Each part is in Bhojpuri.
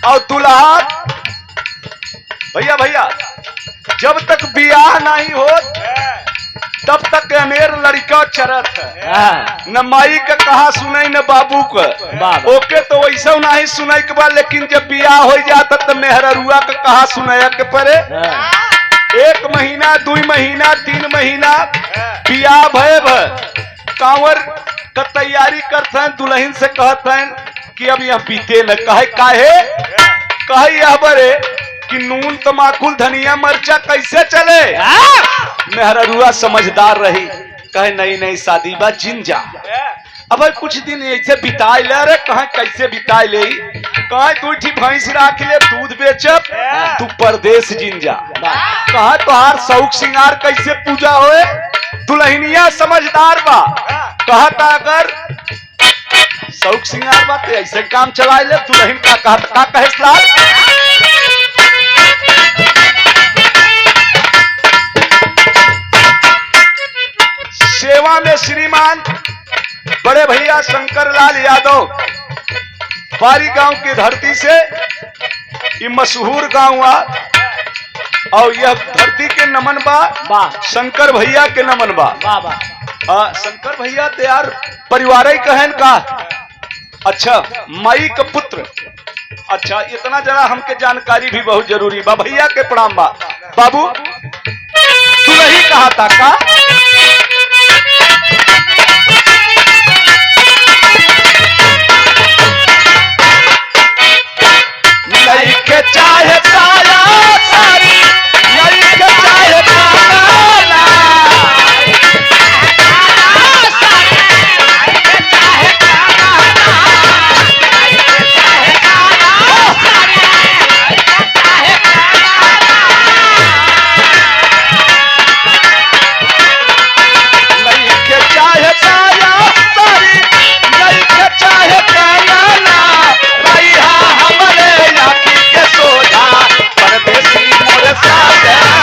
और दुल्हा भैया भैया जब तक बियाह नहीं हो तब तक अनेर लड़का चरत है। न माई का कहा सुनाई न बाबू का, ओके तो वैसा नहीं सुनाई के बाद, लेकिन जब बियाह हो जाता तो मेहरुआ का कहा सुनाया के परे। 1 महीना 2 महीना 3 महीना बियाह भय कांवर का तैयारी करते हैं, दुल्हन से कहते हैं कि अब यह बीते न कहे यह बरे कि नून तमाकुल धनिया मरचा कैसे चले। मेहरुआ समझदार रही, कहे नहीं शादी बा जिन जा। अब कुछ दिन ऐसे बिताए ले रे, कहा कैसे बिताए ले, कहा 2 भैंस राख ले दूध बेचब, तू परदेश जिन जा। कहा तोहार शौक श्रृंगार कैसे पूजा होए। दुल्हनिया समझदार बा, कहा था अगर शौक श्रृंगार बा तो ऐसे काम चला ले। दुल्हन का कहे सेवा में श्रीमान बड़े भैया शंकर लाल यादव बारी गांव की धरती से ये मशहूर गांव और यह धरती के नमन बा शंकर भैया के नमन बा। शंकर भैया तो यार परिवार ही कहन का। अच्छा माई का पुत्र, अच्छा इतना जरा हमके जानकारी भी बहुत जरूरी बा। भैया के प्रणाम बा। बाबू तू नहीं कहा था का नहीं के चाहे साया सारी, नहीं के चाहे काला, नहीं के चाहे साया सारी, नहीं के चाहे काला, रैया हमरे आँखी के सोझा परदेसी मोरे साजना।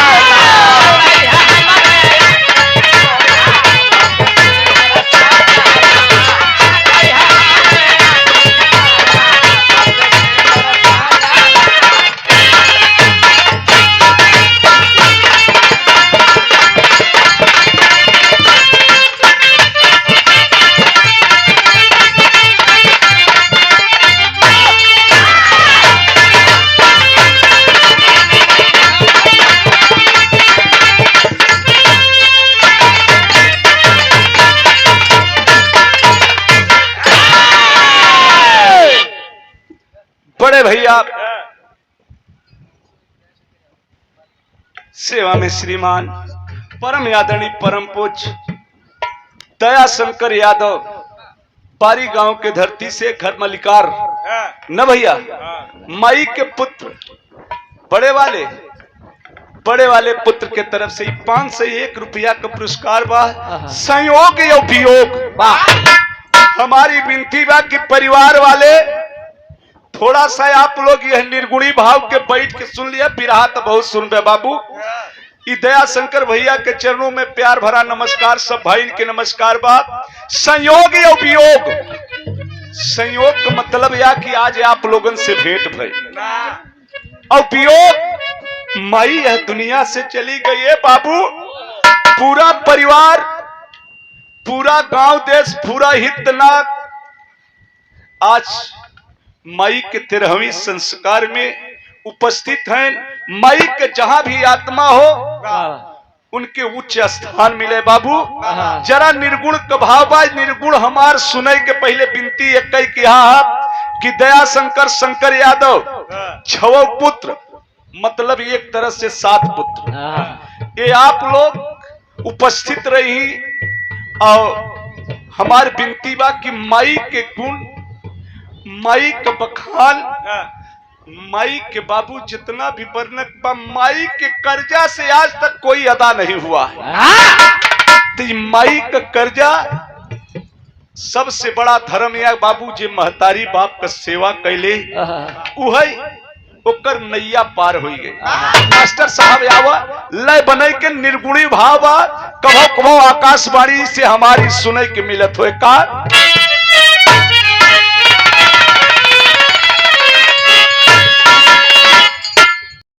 बड़े भैया सेवा में श्रीमान परम आदरणीय परम पूज्य दया शंकर यादव बारी गांव के धरती से घर मलिकार न भैया माई के पुत्र बड़े वाले पुत्र के तरफ से 501 रुपया का पुरस्कार बा। संयोग या वियोग बा। हमारी विनती बा कि परिवार वाले थोड़ा सा आप लोग यह निर्गुणी भाव के बैठ के सुन लिया। बिरहा तो बहुत सुन बे बाबू। दया शंकर भैया के चरणों में प्यार भरा नमस्कार। सब भाई के नमस्कार बात। संयोग या वियोग, संयोग का मतलब यह कि आज आप लोगन से भेंट भई, और वियोग माई यह दुनिया से चली गई है बाबू। पूरा परिवार, पूरा गांव देश, पूरा हितनाथ आज माई के 13वीं संस्कार में उपस्थित हैं। माई के जहां भी आत्मा हो उनके उच्च स्थान मिले बाबू। जरा निर्गुण का भाव बा। निर्गुण हमार सुने के पहले विनती एक किया कि दया शंकर यादव 6 पुत्र, मतलब एक तरह से 7 पुत्र, ये आप लोग उपस्थित रही। और हमार विनती बा कि माई के गुण, माई का बखान, माई के बाबू जितना भी वर्णक बा, माई के कर्जा से आज तक कोई अदा नहीं हुआ है। तो माई का कर्जा सबसे बड़ा धर्म या बाबू जे महतारी बाप का सेवा कैले उहई ओकर नैया पार हो गई। मास्टर साहब आवा लय बने के निर्गुणी भाव कभो कभो आकाशवाणी से हमारी सुने के मिलत हो का।